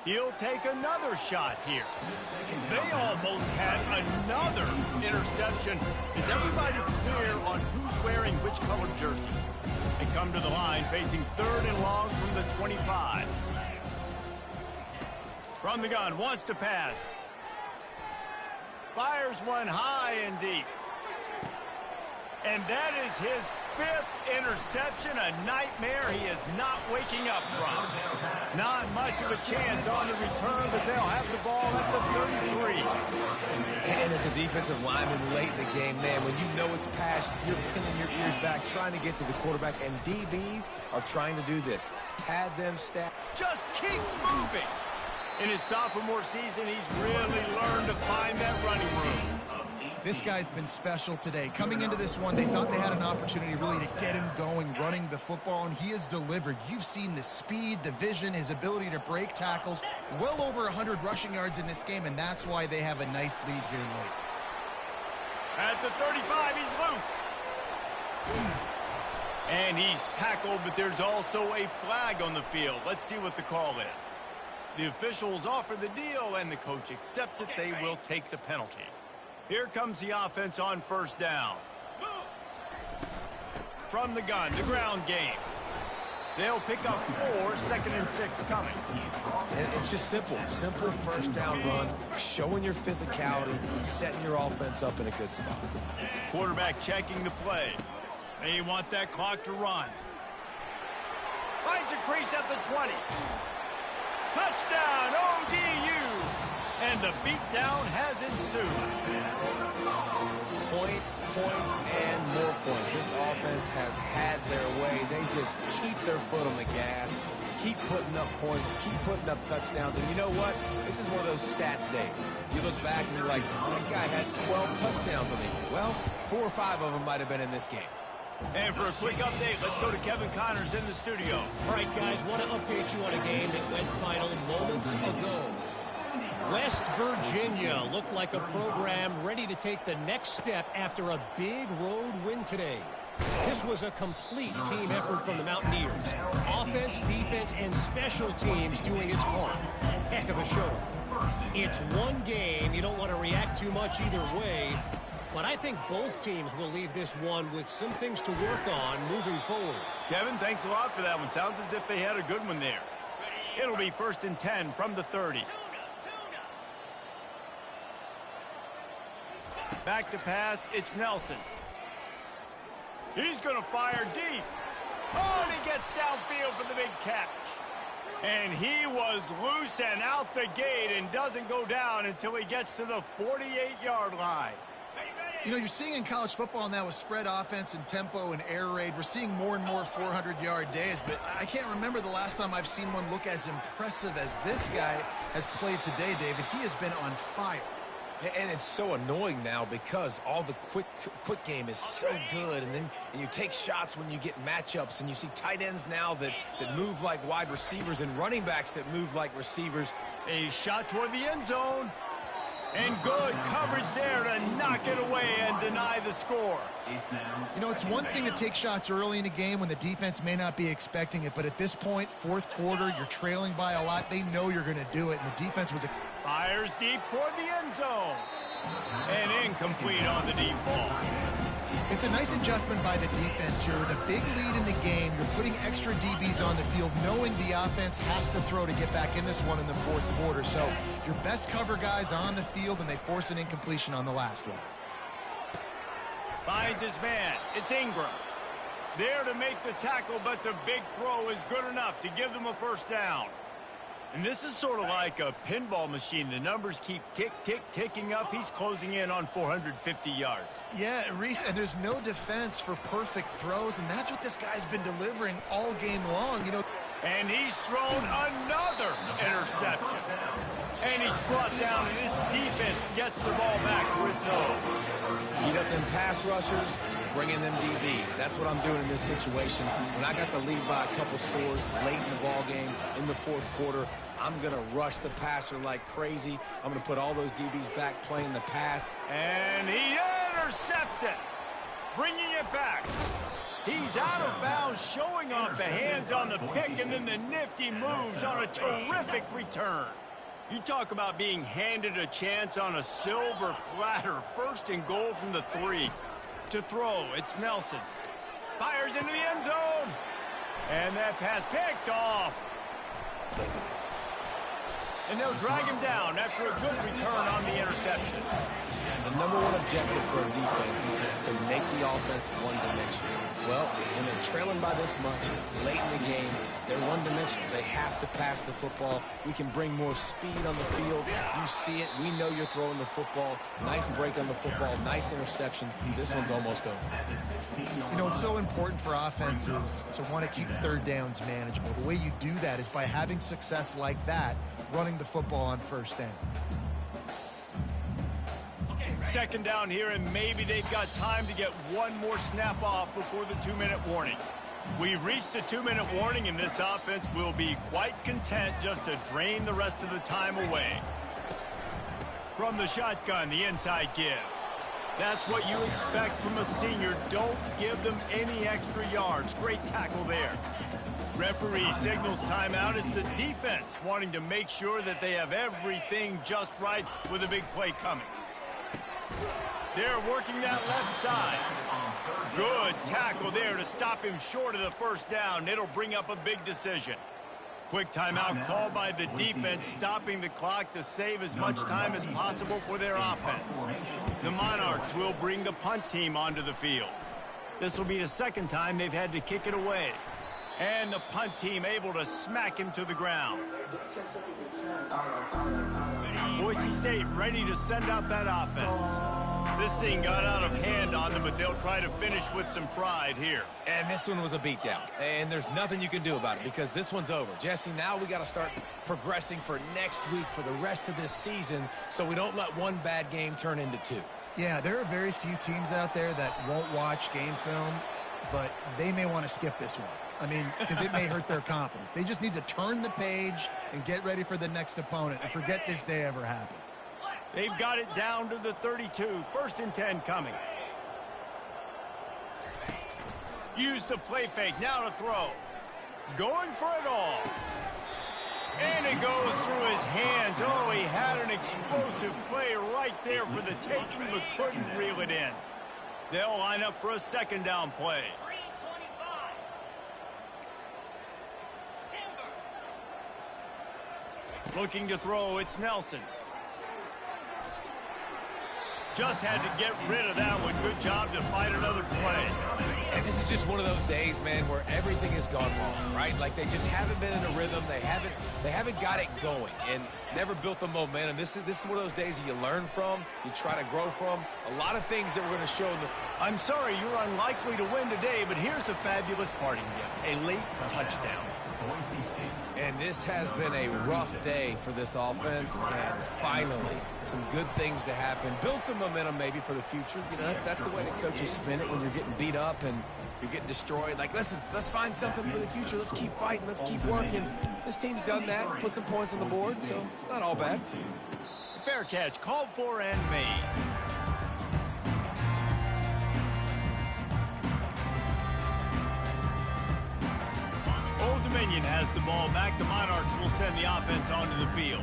[SPEAKER 1] He'll take another shot here. They almost had another interception. Is everybody clear on who's wearing which colored jerseys? They come to the line facing 3rd and long from the 25. From the gun, wants to pass. Fires one high and deep. And that is his 5th interception, a nightmare he is not waking up from. Not much of a chance on the return, but they'll have the ball at the 33.
[SPEAKER 3] And as a defensive lineman late in the game, man, when you know it's passed, you're pinning your ears back, trying to get to the quarterback, and DBs are trying to do this. Pad them, stat.
[SPEAKER 1] Just keeps moving. In his sophomore season, he's really learned to find that running room.
[SPEAKER 2] This guy's been special today. Coming into this one, they thought they had an opportunity really to get him going, running the football, and he has delivered. You've seen the speed, the vision, his ability to break tackles. Well over 100 rushing yards in this game, and that's why they have a nice lead here late.
[SPEAKER 1] At the 35, he's loose. And he's tackled, but there's also a flag on the field. Let's see what the call is. The officials offer the deal, and the coach accepts it. They will take the penalty. Here comes the offense on 1st down. From the gun, the ground game. They'll pick up 4, 2nd and 6 coming.
[SPEAKER 3] And it's just simple. Simple 1st down run, showing your physicality, setting your offense up in a good spot.
[SPEAKER 1] Quarterback checking the play. They want that clock to run. Finds a crease at the 20. Touchdown, ODU! And the beatdown has ensued.
[SPEAKER 3] Points, and more points. This offense has had their way. They just keep their foot on the gas, keep putting up points, keep putting up touchdowns. And you know what? This is one of those stats days. You look back and you're like, that guy had 12 touchdowns on him. Well, 4 or 5 of them might have been in this game.
[SPEAKER 1] And for a quick update, let's go to Kevin Connors in the studio.
[SPEAKER 4] All right, guys, want to update you on a game that went final moments ago. West Virginia looked like a program ready to take the next step after a big road win today. This was a complete team effort from the Mountaineers. Offense, defense, and special teams doing its part. Heck of a show. It's one game. You don't want to react too much either way. But I think both teams will leave this one with some things to work on moving forward.
[SPEAKER 1] Kevin, thanks a lot for that one. Sounds as if they had a good one there. It'll be 1st and 10 from the 30. Back to pass, it's Nelson. He's going to fire deep. Oh, and he gets downfield for the big catch. And he was loose and out the gate and doesn't go down until he gets to the 48-yard line.
[SPEAKER 2] You know, you're seeing in college football now with spread offense and tempo and air raid, we're seeing more and more 400-yard days, but I can't remember the last time I've seen one look as impressive as this guy has played today, David. He has been on fire.
[SPEAKER 3] And it's so annoying now because all the quick game is so good, and then you take shots when you get matchups, and you see tight ends now that move like wide receivers and running backs that move like receivers.
[SPEAKER 1] A shot toward the end zone. And good coverage there to knock it away and deny the score.
[SPEAKER 2] You know, it's one thing to take shots early in a game when the defense may not be expecting it, but at this point, fourth quarter, you're trailing by a lot. They know you're going to do it, and the defense was...
[SPEAKER 1] Fires deep toward the end zone. And incomplete on the deep ball.
[SPEAKER 2] It's a nice adjustment by the defense here. With a big lead in the game, you're putting extra DBs on the field, knowing the offense has to throw to get back in this one in the fourth quarter. So your best cover guys on the field, and they force an incompletion on the last one.
[SPEAKER 1] Finds his man. It's Ingram. There to make the tackle, but the big throw is good enough to give them a first down. And this is sort of like a pinball machine. The numbers keep ticking up. He's closing in on 450 yards.
[SPEAKER 2] Yeah, Reese, and there's no defense for perfect throws, and that's what this guy's been delivering all game long. You know.
[SPEAKER 1] And he's thrown another interception. And he's brought down, and his defense gets the ball back for its own.
[SPEAKER 3] Heat up them pass rushers, bring in them DBs. That's what I'm doing in this situation. When I got the lead by a couple scores late in the ball game in the fourth quarter, I'm going to rush the passer like crazy. I'm going to put all those DBs back playing the path.
[SPEAKER 1] And he intercepts it, bringing it back. He's out of bounds, showing off the hands on the pick, and then the nifty moves on a terrific return. You talk about being handed a chance on a silver platter. First and goal from the 3. To throw, it's Nelson. Fires into the end zone. And that pass picked off. And they'll drag him down after a good return on the interception.
[SPEAKER 3] The number one objective for a defense is to make the offense one-dimensional. Well, when they're trailing by this much, late in the game, they're one-dimensional. They have to pass the football. We can bring more speed on the field. You see it. We know you're throwing the football. Nice break on the football. Nice interception. This one's almost over.
[SPEAKER 2] You know, it's so important for offenses to want to keep third downs manageable. The way you do that is by having success like that, running the football on first down.
[SPEAKER 1] Second down here, and maybe they've got time to get one more snap off before the 2-minute warning. We've reached the 2-minute warning, and this offense will be quite content just to drain the rest of the time away. From the shotgun, the inside give. That's what you expect from a senior. Don't give them any extra yards. Great tackle there. Referee signals timeout. It's the defense wanting to make sure that they have everything just right with a big play coming. They're working that left side. Good tackle there to stop him short of the first down. It'll bring up a big decision. Quick timeout called by the defense, stopping the clock to save as much time as possible for their offense. The Monarchs will bring the punt team onto the field. This will be the second time they've had to kick it away. And the punt team able to smack him to the ground. Boise State ready to send out that offense. This thing got out of hand on them, but they'll try to finish with some pride here.
[SPEAKER 3] And this one was a beatdown. And there's nothing you can do about it because this one's over. Jesse, now we got to start progressing for next week for the rest of this season so we don't let one bad game turn into 2.
[SPEAKER 2] Yeah, there are very few teams out there that won't watch game film, but they may want to skip this one. I mean, because it may hurt their confidence. They just need to turn the page and get ready for the next opponent and forget this day ever happened.
[SPEAKER 1] They've got it down to the 32. First and 10 coming. Use the play fake. Now to throw. Going for it all. And it goes through his hands. Oh, he had an explosive play right there for the taking, but couldn't reel it in. They'll line up for a second down play. Looking to throw, it's Nelson. Just had to get rid of that one. Good job to fight another play.
[SPEAKER 3] And this is is just one of those days, man, where everything has gone wrong, right? Like they just haven't been in a rhythm. They haven't got it going and never built the momentum. This is one of those days that you learn from, you try to grow from. A lot of things that we're going to show in the...
[SPEAKER 1] I'm sorry you're unlikely to win today, but here's a fabulous parting gift, a late touchdown.
[SPEAKER 3] And this has been a rough day for this offense, and finally, some good things to happen. Build some momentum maybe for the future. You know, that's the way that coaches spin it when you're getting beat up and you're getting destroyed. Like, listen, let's find something for the future. Let's keep fighting. Let's keep working. This team's done that, put some points on the board, so it's not all bad.
[SPEAKER 1] Fair catch, called for and made. Old Dominion has the ball back. The Monarchs will send the offense onto the field.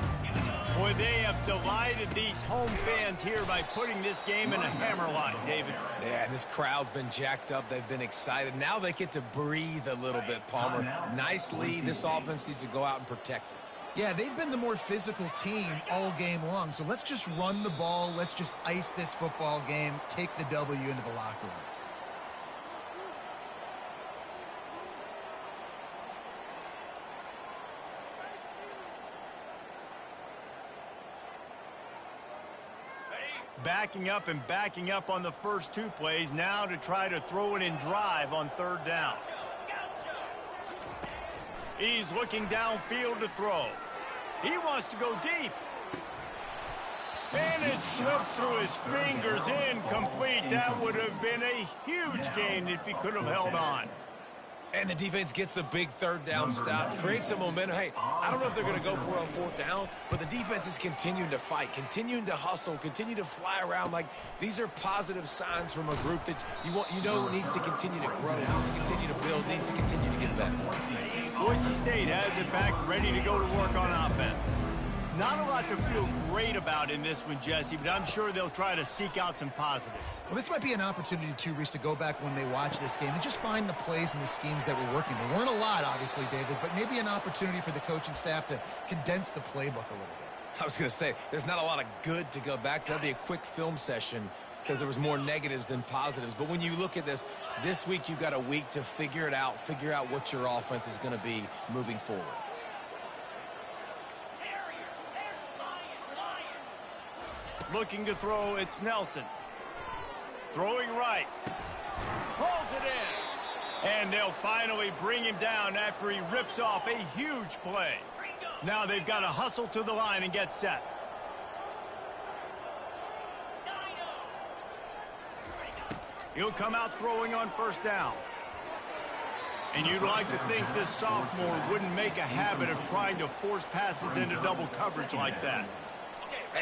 [SPEAKER 1] Boy, they have delighted these home fans here by putting this game in a hammerlock, David.
[SPEAKER 3] Yeah, this crowd's been jacked up. They've been excited. Now they get to breathe a little bit, Palmer. Nice lead. This offense needs to go out and protect it.
[SPEAKER 2] Yeah, they've been the more physical team all game long. So let's just run the ball. Let's just ice this football game, take the W into the locker room.
[SPEAKER 1] Backing up on the first two plays now to try to throw it in drive on third down. He's looking downfield to throw. He wants to go deep. And it slips through his fingers, incomplete. That would have been a huge gain if he could have held on.
[SPEAKER 3] And the defense gets the big third down stop, creates some momentum. Hey, I don't know if they're going to go for it on fourth down, but the defense is continuing to fight, continuing to hustle, continue to fly around. Like, these are positive signs from a group that you know needs to continue to grow, needs to continue to build, needs to continue to get better.
[SPEAKER 1] Boise State has it back, ready to go to work on offense. Not a lot to feel great about in this one, Jesse, but I'm sure they'll try to seek out some positives.
[SPEAKER 2] Well, this might be an opportunity, too, Reese, to go back when they watch this game and just find the plays and the schemes that were working. There weren't a lot, obviously, David, but maybe an opportunity for the coaching staff to condense the playbook a little bit.
[SPEAKER 3] I was going to say, there's not a lot of good to go back to. That'd be a quick film session because there was more negatives than positives. But when you look at this week you've got a week to figure it out, figure out what your offense is going to be moving forward.
[SPEAKER 1] Looking to throw, it's Nelson. Throwing right. Pulls it in. And they'll finally bring him down after he rips off a huge play. Now they've got to hustle to the line and get set. He'll come out throwing on first down. And you'd like to think this sophomore wouldn't make a habit of trying to force passes into double coverage like that.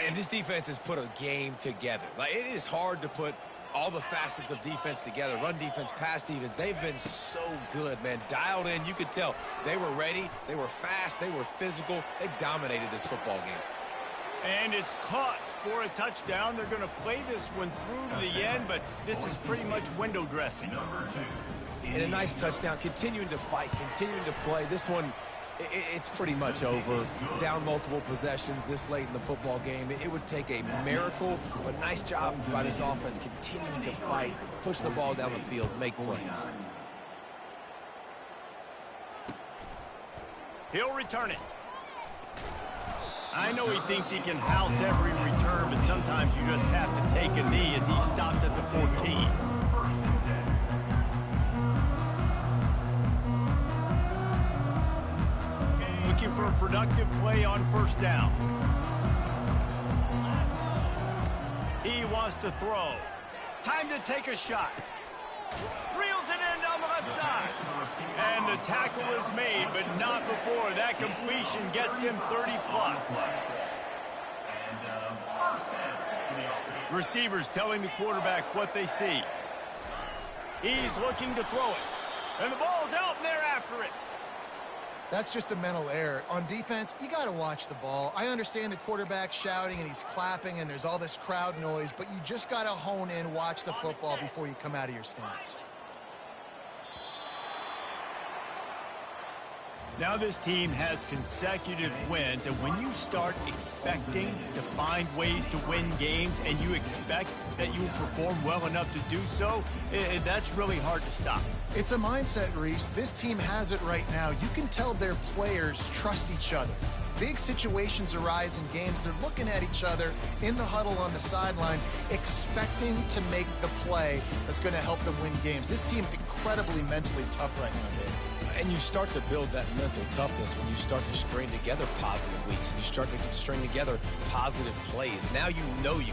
[SPEAKER 3] And this defense has put a game together. Like, it is hard to put all the facets of defense together. Run defense, pass defense. They've been so good, man. Dialed in. You could tell they were ready. They were fast. They were physical. They dominated this football game.
[SPEAKER 1] And it's caught for a touchdown. They're going to play this one through to the end, but this is pretty much window dressing.
[SPEAKER 3] And a nice touchdown. Continuing to fight, continuing to play. This one, it's pretty much over. Down multiple possessions this late in the football game. It would take a miracle, but nice job by this offense continuing to fight, push the ball down the field, make plays.
[SPEAKER 1] He'll return it. I know he thinks he can house every return, but sometimes you just have to take a knee as he stopped at the 14. Looking for a productive play on first down. He wants to throw. Time to take a shot. Reels it in down the left side. And the tackle is made, but not before. That completion gets him 30-plus. Receivers telling the quarterback what they see. He's looking to throw it. And the ball's out, and they're after it.
[SPEAKER 2] That's just a mental error. On defense, you got to watch the ball. I understand the quarterback shouting and he's clapping and there's all this crowd noise, but you just got to hone in, watch the football before you come out of your stance.
[SPEAKER 1] Now this team has consecutive wins, and when you start expecting to find ways to win games and you expect that you will perform well enough to do so, that's really hard to stop.
[SPEAKER 2] It's a mindset, Reese. This team has it right now. You can tell their players trust each other. Big situations arise in games. They're looking at each other in the huddle on the sideline, expecting to make the play that's going to help them win games. This team incredibly mentally tough right now, Dave.
[SPEAKER 3] And you start to build that mental toughness when you start to string together positive weeks and you string together positive plays. Now you know you